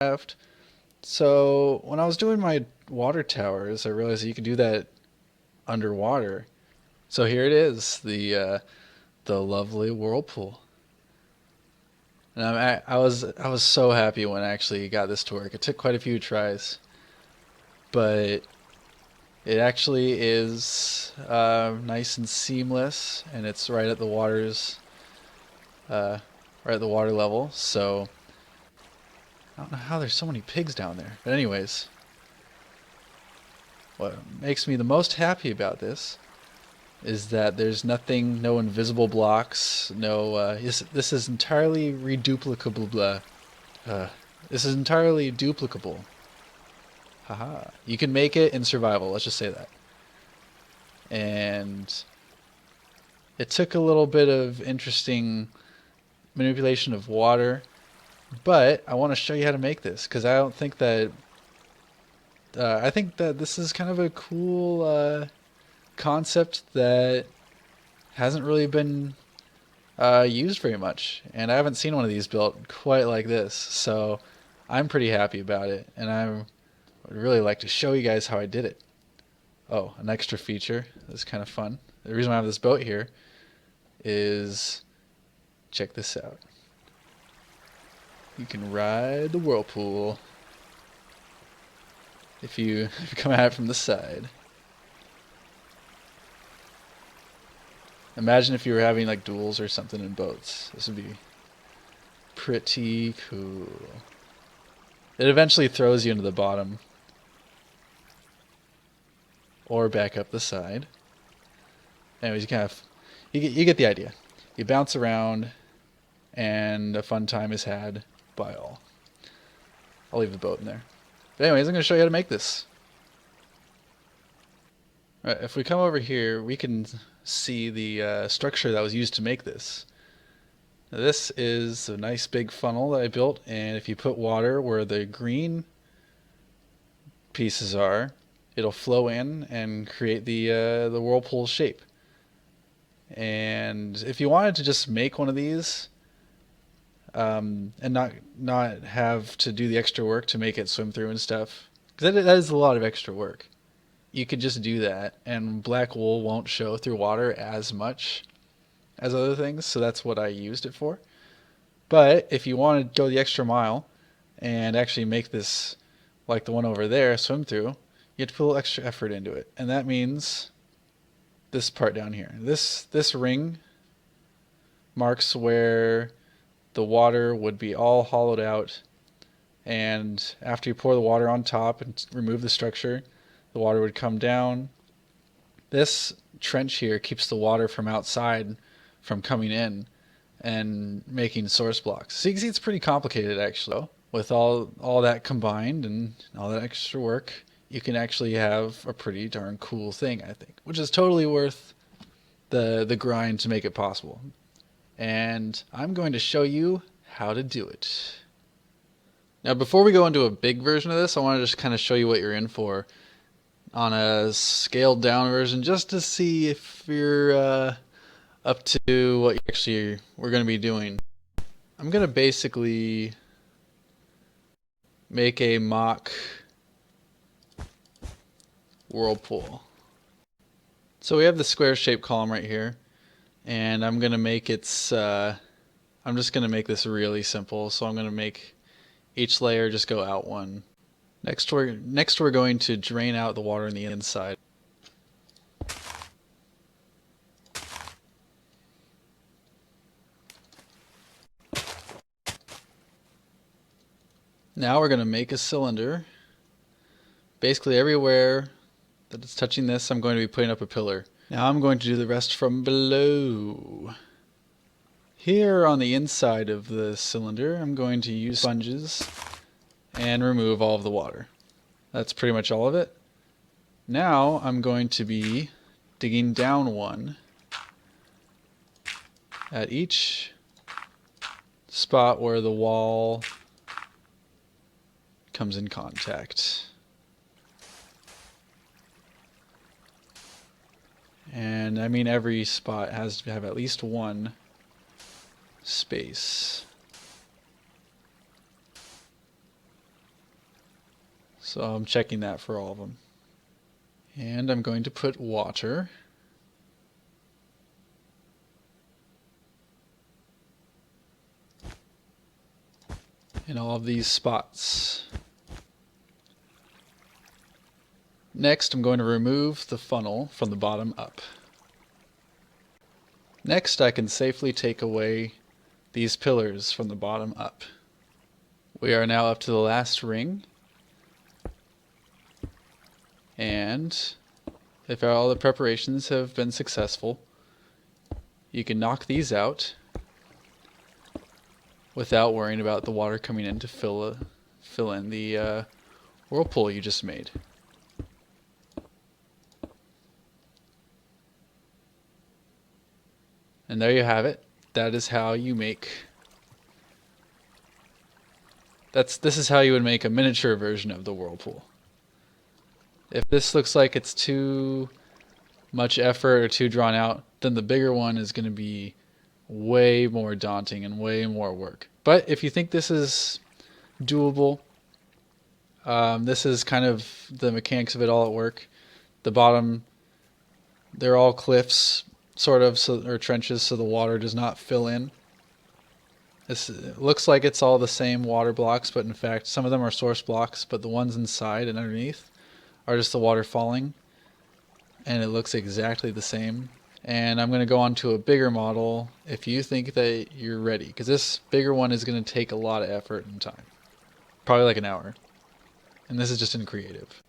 Minecraft. So when I was doing my water towers, I realized you could do that underwater. So here it is, the lovely Whirlpool. And I was so happy when I actually got this to work. It took quite a few tries, but it actually is nice and seamless, and it's uh, right at the water level. So I don't know how there's so many pigs down there. But anyways, what makes me the most happy about this is that there's nothing, no invisible blocks, no. This is entirely reduplicable. Uh, this is entirely duplicable. Haha. You can make it in survival. Let's just say that. And it took a little bit of interesting manipulation of water, but I want to show you how to make this because I don't think that. I think that this is kind of a cool concept that hasn't really been used very much, and I haven't seen one of these built quite like this. So I'm pretty happy about it, and I would really like to show you guys how I did it. Oh, an extra feature that's kind of fun. The reason why I have this boat here is check this out. You can ride the whirlpool if you, if you come at it from the side. Imagine if you were having like duels or something in boats. This would be pretty cool. It eventually throws you into the bottom or back up the side. Anyways, you get the idea. You bounce around, and a fun time is had by all. I'll leave the boat in there. But anyways, I'm going to show you how to make this. All right, if we come over here, we can see the structure that was used to make this. Now, this is a nice big funnel that I built, and if you put water where the green pieces are, it'll flow in and create the whirlpool shape. And if you wanted to just make one of these, and not have to do the extra work to make it swim through and stuff, because that is a lot of extra work. You could just do that, and black wool won't show through water as much as other things, so that's what I used it for. But if you want to go the extra mile and actually make this like the one over there swim through, you have to put a little extra effort into it, and that means this part down here. This ring marks where the water would be all hollowed out, and after you pour the water on top and remove the structure, the water would come down. This trench here keeps the water from outside from coming in and making source blocks. So you can see it's pretty complicated actually. With all that combined and all that extra work, you can actually have a pretty darn cool thing, I think, which is totally worth the grind to make it possible. And I'm going to show you how to do it. Now, before we go into a big version of this, I want to just kind of show you what you're in for on a scaled down version, just to see if you're up to what you actually we're going to be doing. I'm going to basically make a mock whirlpool. So we have the square shaped column right here, and I'm going to make its I'm just going to make this really simple. So I'm going to make each layer just go out one. Next we're going to drain out the water on the inside. Now we're going to make a cylinder. Basically everywhere that it's touching this, I'm going to be putting up a pillar. Now I'm going to do the rest from below. Here on the inside of the cylinder, I'm going to use sponges and remove all of the water. That's pretty much all of it. Now I'm going to be digging down one at each spot where the wall comes in contact. And I mean every spot has to have at least one space. So I'm checking that for all of them. And I'm going to put water. In all of these spots. Next, I'm going to remove the funnel from the bottom up. Next, I can safely take away these pillars from the bottom up. We are now up to the last ring. And if all the preparations have been successful, you can knock these out without worrying about the water coming in to fill in the whirlpool you just made. And there you have it. That is how you make... This is how you would make a miniature version of the whirlpool. If this looks like it's too much effort or too drawn out, then the bigger one is going to be way more daunting and way more work. But if you think this is doable, this is kind of the mechanics of it all at work. The bottom, they're all cliffs, sort of, or trenches, so the water does not fill in. This looks like it's all the same water blocks, but in fact some of them are source blocks, but the ones inside and underneath are just the water falling, and it looks exactly the same. And I'm going to go on to a bigger model if you think that you're ready, because this bigger one is going to take a lot of effort and time, probably like an hour, and this is just in creative.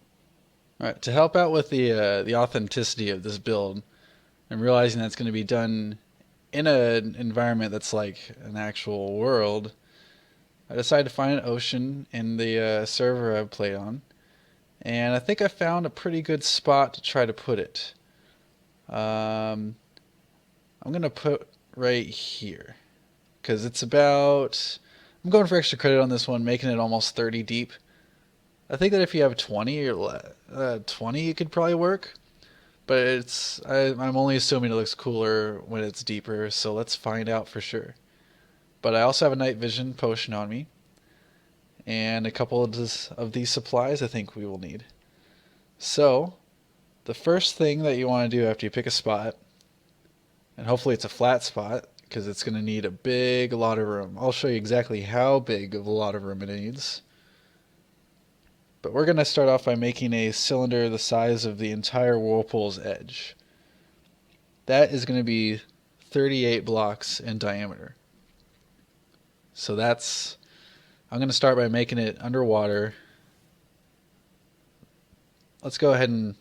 Alright, to help out with the authenticity of this build, and realizing that's going to be done in an environment that's like an actual world, I decided to find an ocean in the server I've played on, and I think I found a pretty good spot to try to put it. I'm going to put right here, because it's about... I'm going for extra credit on this one, making it almost 30 deep. I think that if you have 20 or 20 it could probably work. But I'm only assuming it looks cooler when it's deeper, so let's find out for sure. But I also have a night vision potion on me, and a couple of these supplies I think we will need. So, the first thing that you want to do after you pick a spot, and hopefully it's a flat spot, because it's going to need a lot of room. I'll show you exactly how big of a lot of room it needs. But we're going to start off by making a cylinder the size of the entire whirlpool's edge. That is going to be 38 blocks in diameter. So I'm going to start by making it underwater. Let's go ahead and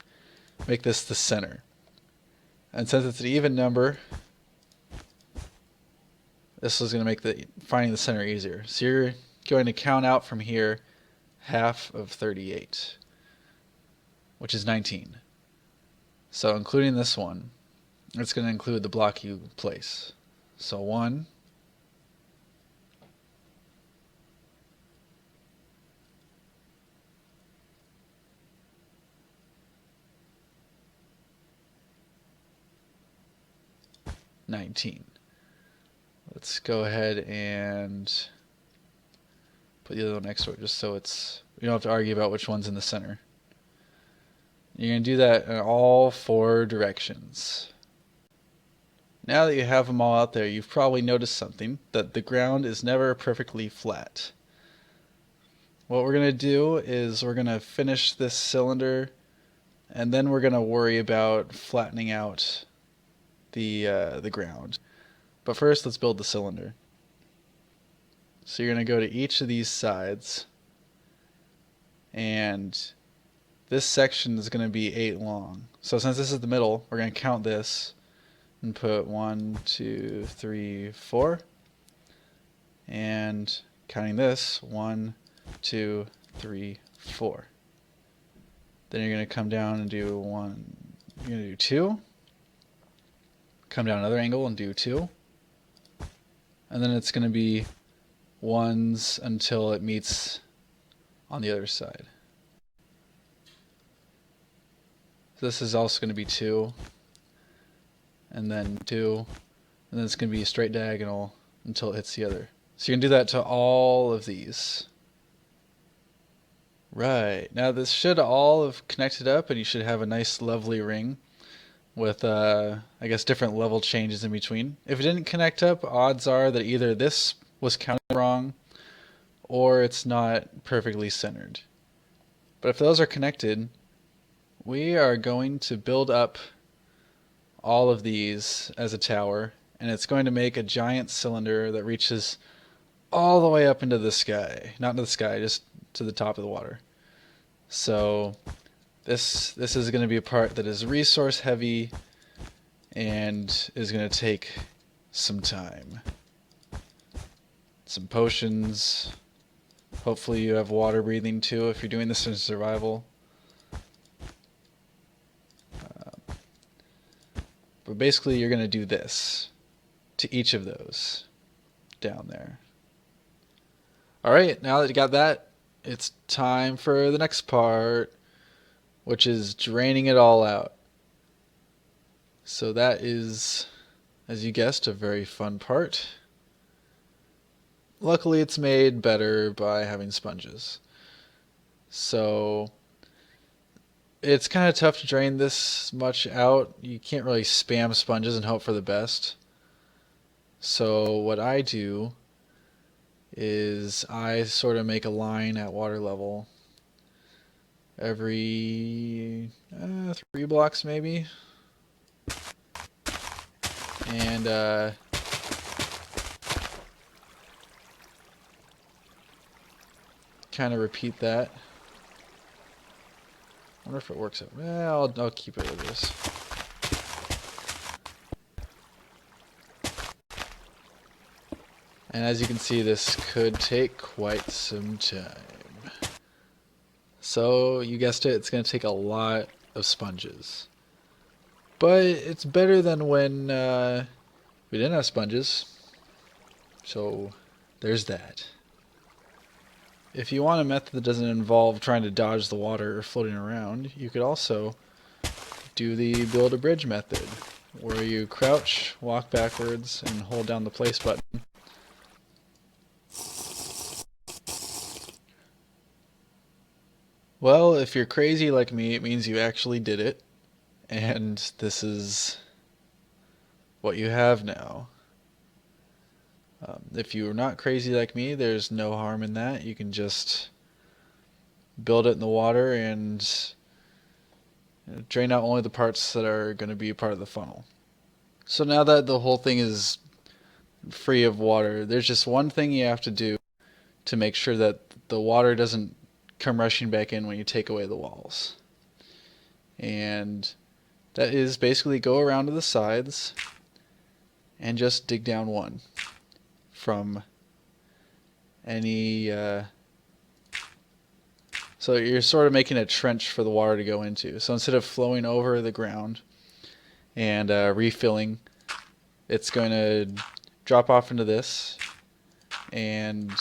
make this the center. And since it's an even number, this is going to make finding the center easier. So you're going to count out from here half of 38, which is 19. So including this one, it's going to include the block you place. So 1, 19. Let's go ahead and put the other one next to it, just so you don't have to argue about which one's in the center. You're going to do that in all 4 directions. Now that you have them all out there, you've probably noticed something, that the ground is never perfectly flat. What we're going to do is we're going to finish this cylinder, and then we're going to worry about flattening out the ground. But first, let's build the cylinder. So you're going to go to each of these sides, and this section is going to be 8 long. So since this is the middle, we're going to count this and put 1, 2, 3, 4. And counting this, 1, 2, 3, 4. Then you're going to come down and do 1. You're going to do 2. Come down another angle and do 2. And then it's going to be 1s until it meets on the other side. So this is also going to be 2, and then 2, and then it's going to be a straight diagonal until it hits the other. So you can do that to all of these. Right. Now this should all have connected up and you should have a nice lovely ring with I guess different level changes in between. If it didn't connect up, odds are that either this was counted wrong or it's not perfectly centered. But if those are connected, we are going to build up all of these as a tower, and it's going to make a giant cylinder that reaches all the way up into the sky. Not into the sky, just to the top of the water. So this is going to be a part that is resource heavy and is going to take some time. Some potions. Hopefully you have water breathing too if you're doing this in survival. But basically you're going to do this to each of those down there. Alright, now that you got that, it's time for the next part, which is draining it all out. So that is, as you guessed, a very fun part. Luckily it's made better by having sponges. So it's kind of tough to drain this much out. You can't really spam sponges and hope for the best. So what I do is I sort of make a line at water level every 3 blocks maybe. And kind of repeat that. I wonder if it works out. I'll keep it with this. And as you can see, this could take quite some time. So, you guessed it, it's going to take a lot of sponges. But it's better than when we didn't have sponges. So, there's that. If you want a method that doesn't involve trying to dodge the water or floating around, you could also do the build a bridge method, where you crouch, walk backwards, and hold down the place button. Well, if you're crazy like me, it means you actually did it, and this is what you have now. If you're not crazy like me, there's no harm in that. You can just build it in the water and drain out only the parts that are going to be a part of the funnel. So now that the whole thing is free of water, there's just one thing you have to do to make sure that the water doesn't come rushing back in when you take away the walls. And that is basically go around to the sides and just dig down one from any so you're sort of making a trench for the water to go into. So instead of flowing over the ground and refilling, it's going to drop off into this, and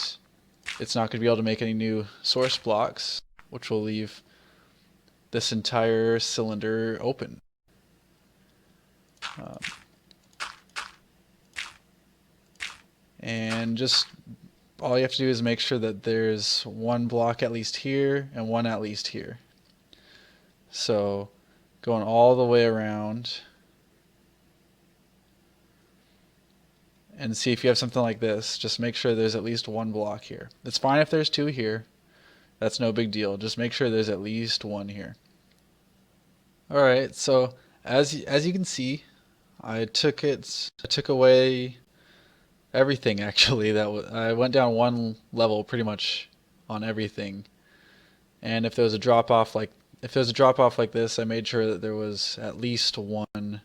it's not going to be able to make any new source blocks, which will leave this entire cylinder open. And just all you have to do is make sure that there's one block at least here and one at least here. So going all the way around, and see if you have something like this. Just make sure there's at least one block here. It's fine if there's 2 here. That's no big deal. Just make sure there's at least 1 here. Alright, so as you can see, I took away everything actually. I went down 1 level pretty much on everything. And if there was a drop off like this, I made sure that there was at least 1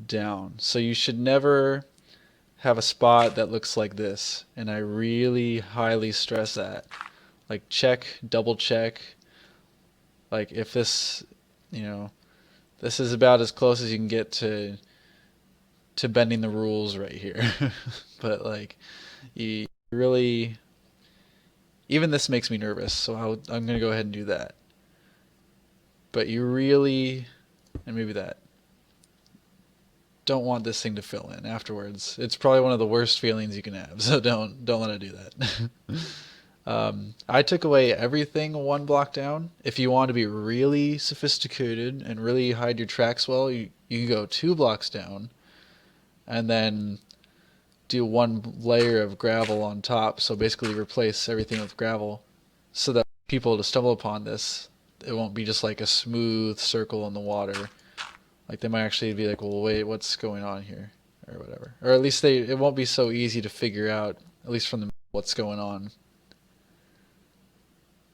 down. So you should never have a spot that looks like this, and I really highly stress that. Like check, double check. Like if this, this is about as close as you can get to bending the rules right here. But like you really, even this makes me nervous, so I'm going to go ahead and do that. But you really, and maybe that, don't want this thing to fill in afterwards. It's probably one of the worst feelings you can have, so don't let it do that. I took away everything one block down. If you want to be really sophisticated and really hide your tracks well, you can go 2 blocks down and then do one layer of gravel on top. So basically replace everything with gravel so that people to stumble upon this, it won't be just like a smooth circle in the water. Like they might actually be like, well, wait, what's going on here? Or whatever. Or at least it won't be so easy to figure out, at least from the what's going on.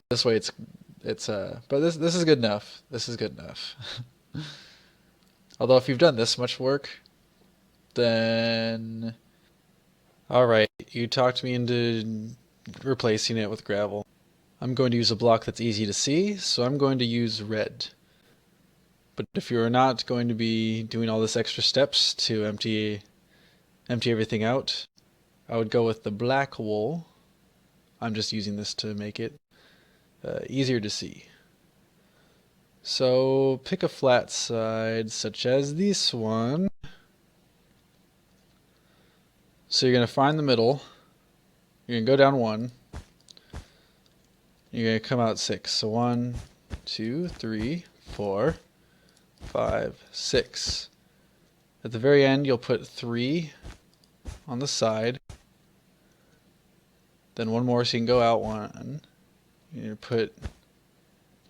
This way but this is good enough. This is good enough. Although if you've done this much work, then alright, you talked me into replacing it with gravel. I'm going to use a block that's easy to see, so I'm going to use red. But if you're not going to be doing all this extra steps to empty everything out, I would go with the black wool. I'm just using this to make it easier to see. So pick a flat side such as this one. So you're going to find the middle. You're going to go down 1. You're going to come out 6. So 1, 2, 3, 4, 5, 6. At the very end you'll put 3 on the side. Then one more so you can go out 1. You put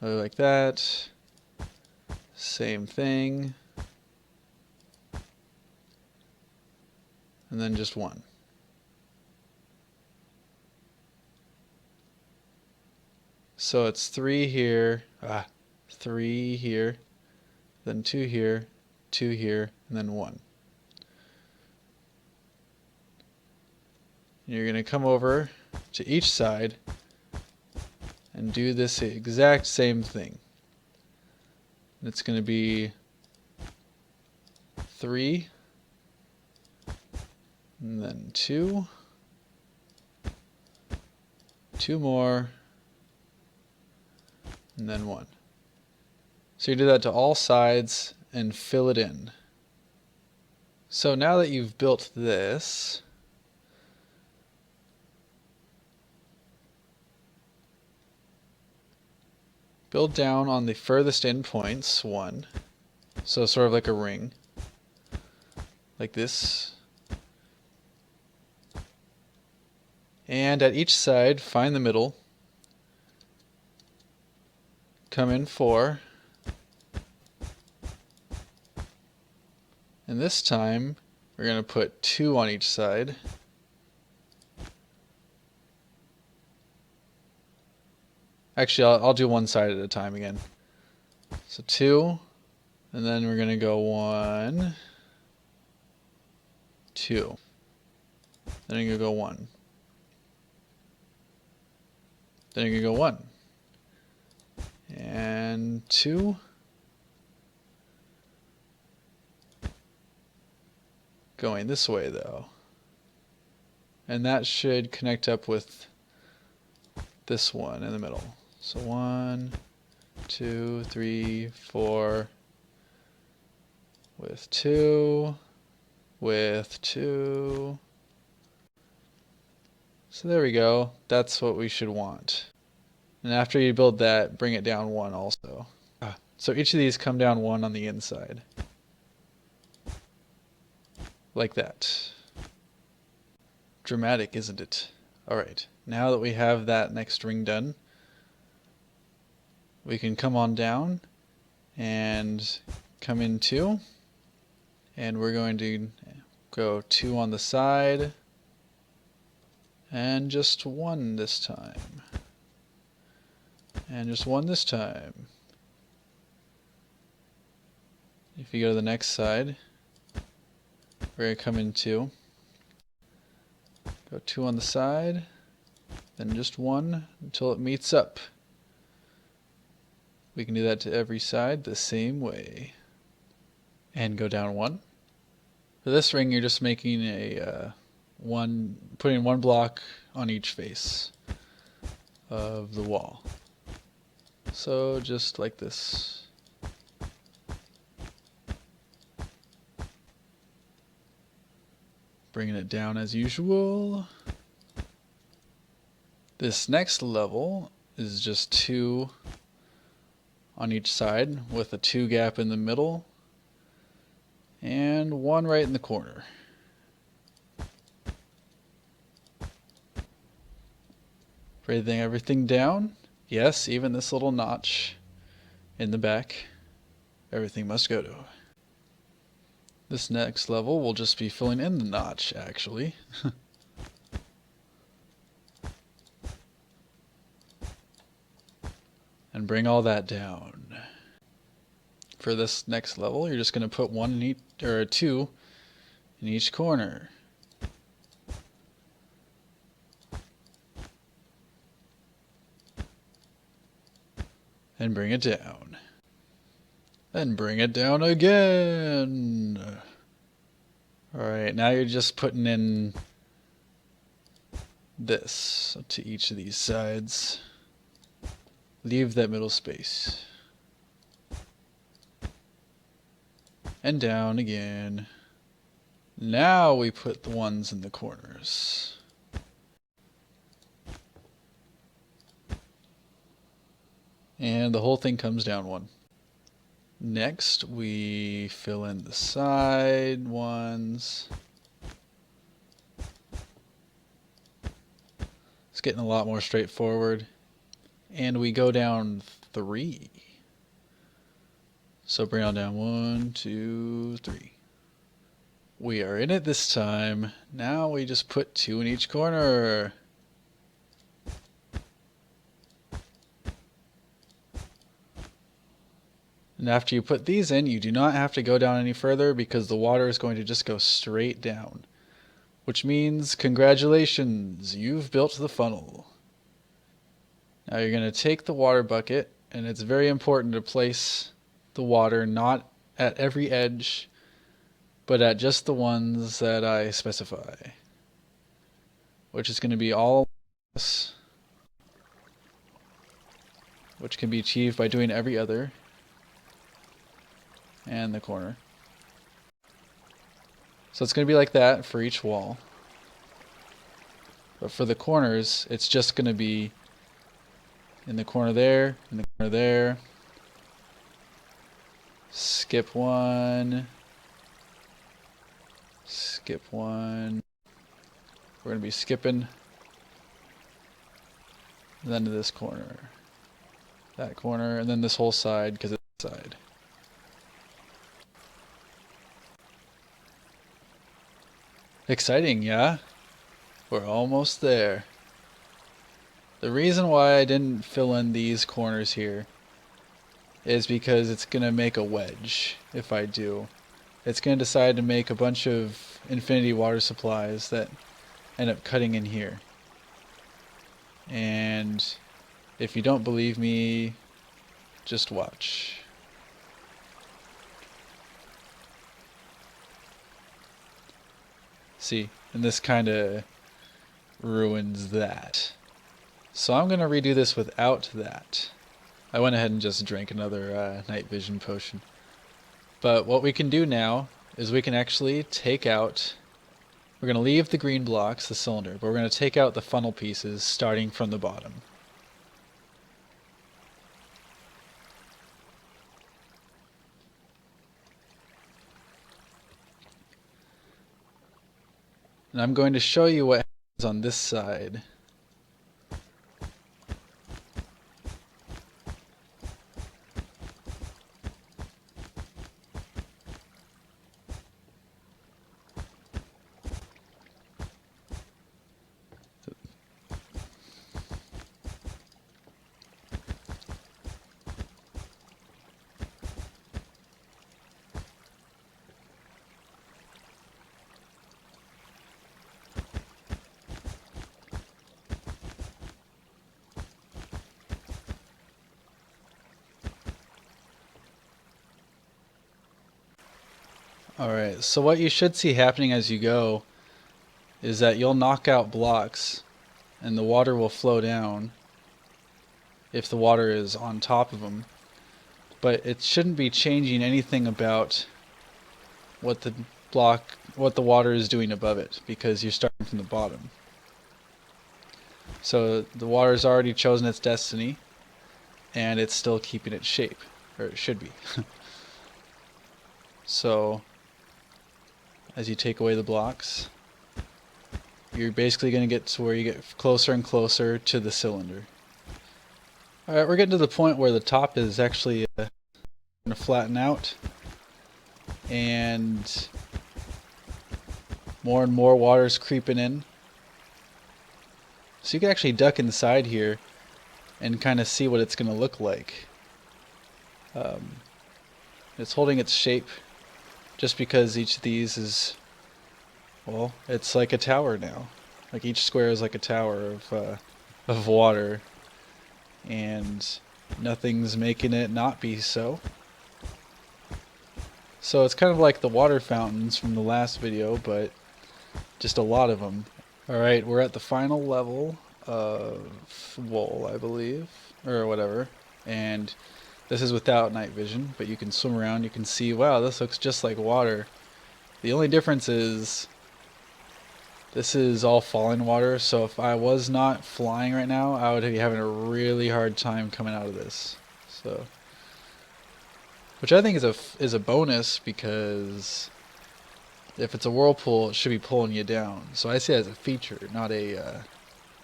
like that. Same thing. And then just 1. So it's 3 here, 3 here, then 2 here, 2 here, and then 1. You're going to come over to each side and do this exact same thing. It's going to be 3, and then 2, 2 more, and then 1. So you do that to all sides and fill it in. So now that you've built this, build down on the furthest end points, 1. So sort of like a ring, like this. And at each side, find the middle. Come in 4. And this time, we're going to put 2 on each side. Actually, I'll do one side at a time again. So 2, and then we're going to go 1, 2. Then you're going to go 1. Then you're going to go 1. And 2. Going this way though. And that should connect up with this one in the middle. So 1, 2, 3, 4, with 2, with 2. So there we go. That's what we should want. And after you build that, bring it down 1 also. So each of these come down 1 on the inside. Like that. Dramatic, isn't it? Alright, now that we have that next ring done, we can come on down and come in 2. And we're going to go 2 on the side. And just 1 this time. And just 1 this time. If you go to the next side, we're going to come in 2. Go 2 on the side, then just 1 until it meets up. We can do that to every side the same way. And go down 1. For this ring, you're just making a putting 1 block on each face of the wall. So just like this. Bringing it down as usual. This next level is just 2 on each side with a 2 gap in the middle and 1 right in the corner. Breathing everything down. Yes, even this little notch in the back. Everything must go to. This next level will just be filling in the notch, actually. And bring all that down. For this next level, you're just going to put 1 in each, or 2 in each corner. And bring it down. Then bring it down again. Alright, now you're just putting in this to each of these sides. Leave that middle space. And down again. Now we put the ones in the corners. And the whole thing comes down 1. Next, we fill in the side ones. It's getting a lot more straightforward. And we go down 3. So bring on down 1, 2, 3. We are in it this time. Now we just put 2 in each corner. And after you put these in, you do not have to go down any further because the water is going to just go straight down. Which means, congratulations, you've built the funnel. Now you're going to take the water bucket, and it's very important to place the water not at every edge, but at just the ones that I specify. Which is going to be all this, which can be achieved by doing every other. And the corner. So it's going to be like that for each wall. But for the corners, it's just going to be in the corner there, in the corner there. Skip 1. Skip 1. We're going to be skipping. And then to this corner. That corner, and then this whole side, because it's this side. Exciting, yeah? We're almost there. The reason why I didn't fill in these corners here is because it's going to make a wedge if I do. It's going to decide to make a bunch of infinity water supplies that end up cutting in here. And if you don't believe me, just watch. See, and this kind of ruins that. So I'm going to redo this without that. I went ahead and just drank another night vision potion. But what we can do now is we can actually take out, we're going to leave the green blocks, the cylinder, but we're going to take out the funnel pieces starting from the bottom. And I'm going to show you what happens on this side. Alright, so what you should see happening as you go is that you'll knock out blocks and the water will flow down if the water is on top of them. But it shouldn't be changing anything about what the water is doing above it because you're starting from the bottom. So the water's already chosen its destiny, and it's still keeping its shape, or it should be. So as you take away the blocks, you're basically going to get to where you get closer and closer to the cylinder. Alright, we're getting to the point where the top is actually going to flatten out, and more water is creeping in. So you can actually duck inside here and kind of see what it's going to look like. It's holding its shape just because each of these is, well, it's like a tower now. Like each square is like a tower of water, and nothing's making it not be so. So it's kind of like the water fountains from the last video, but just a lot of them. Alright, we're at the final level of Whirl, I believe, or whatever, and this is without night vision, but you can swim around, you can see, wow, this looks just like water. The only difference is this is all falling water, so if I was not flying right now, I would be having a really hard time coming out of this. So, which I think is a bonus, because if it's a whirlpool, it should be pulling you down. So I see it as a feature, not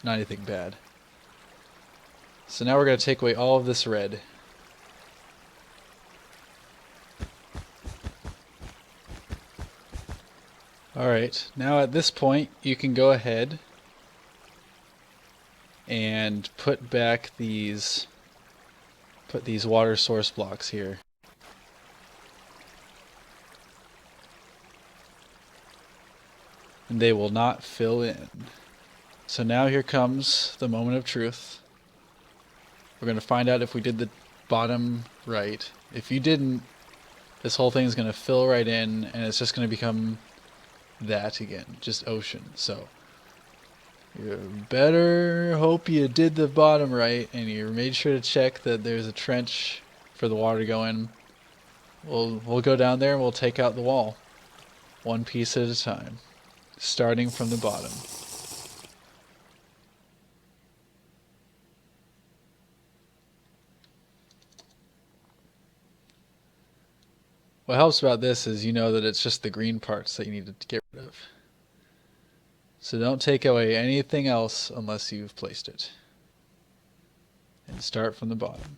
anything bad. So now we're going to take away all of this red. Alright, now at this point you can go ahead and put these water source blocks here. And they will not fill in. So now here comes the moment of truth. We're going to find out if we did the bottom right. If you didn't, this whole thing is going to fill right in, and it's just going to become that again, just ocean. So you better hope you did the bottom right, and you made sure to check that there's a trench for the water to go in. We'll go down there and we'll take out the wall, one piece at a time, starting from the bottom. What helps about this is you know that it's just the green parts that you need to get rid of. So don't take away anything else unless you've placed it. And start from the bottom.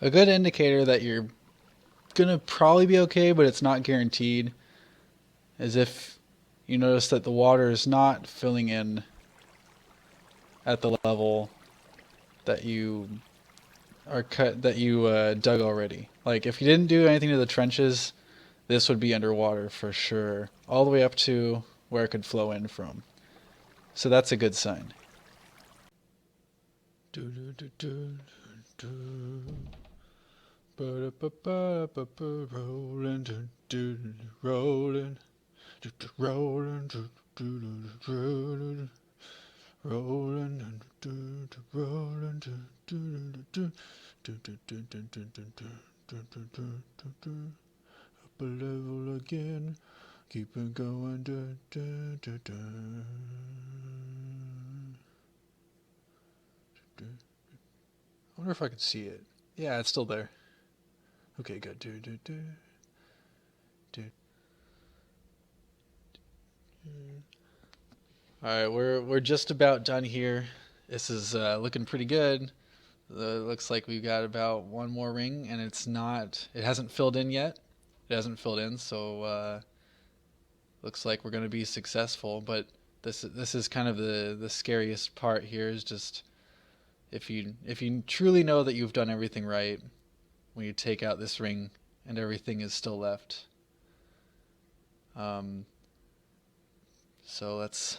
A good indicator that you're gonna probably be okay, but it's not guaranteed, is if you notice that the water is not filling in at the level that you dug already. Like if you didn't do anything to the trenches, this would be underwater for sure, all the way up to where it could flow in from. So that's a good sign. Rolling, rolling, rolling, rolling, rolling, up a level again, keep it going. I wonder if I can see it. Yeah, it's still there. Okay, good. Alright, we're just about done here. This is looking pretty good. Looks like we've got about one more ring, and it hasn't filled in yet. It hasn't filled in, so looks like we're going to be successful. But this is kind of the scariest part here, is just if you truly know that you've done everything right, when you take out this ring and everything is still left. So let's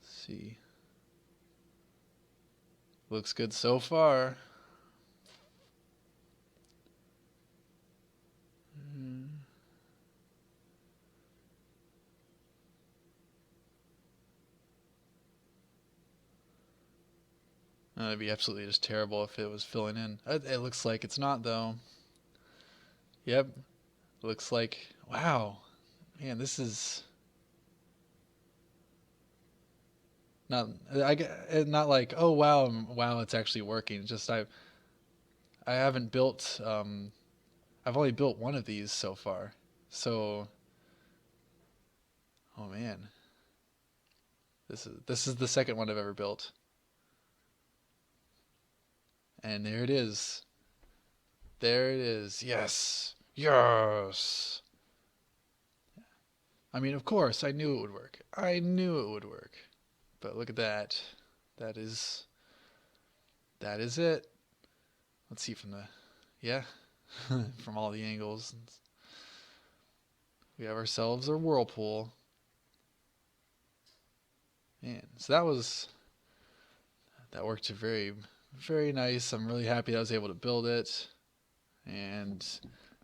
see. Looks good so far. That'd be absolutely just terrible if it was filling in. It looks like it's not, though. Yep. Looks like, wow. Man, this is Not like, oh wow, wow, it's actually working. It's just I haven't built I've only built one of these so far. So, oh man, this is the second one I've ever built. And there it is. There it is. Yes. Yes. I mean, of course, I knew it would work. I knew it would work. But look at that. That is that is it. Let's see from the yeah, from all the angles. We have ourselves a whirlpool. And so that worked very very nice. I'm really happy that I was able to build it. And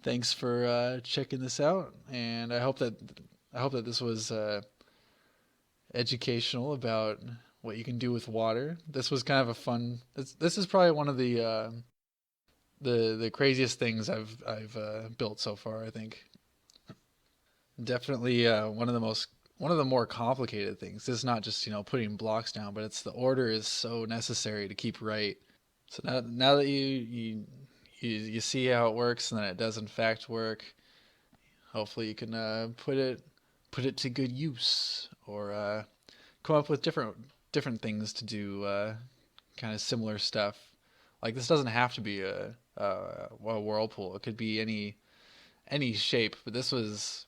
thanks for checking this out. And I hope that this was educational about what you can do with water. This was kind of a fun. This is probably one of the craziest things I've built so far. I think definitely one of the more complicated things. It's not just putting blocks down, but it's the order is so necessary to keep right. So now that you see how it works and that it does in fact work, hopefully you can put it to good use or come up with different things to do kind of similar stuff. Like this doesn't have to be a whirlpool. It could be any shape, but this was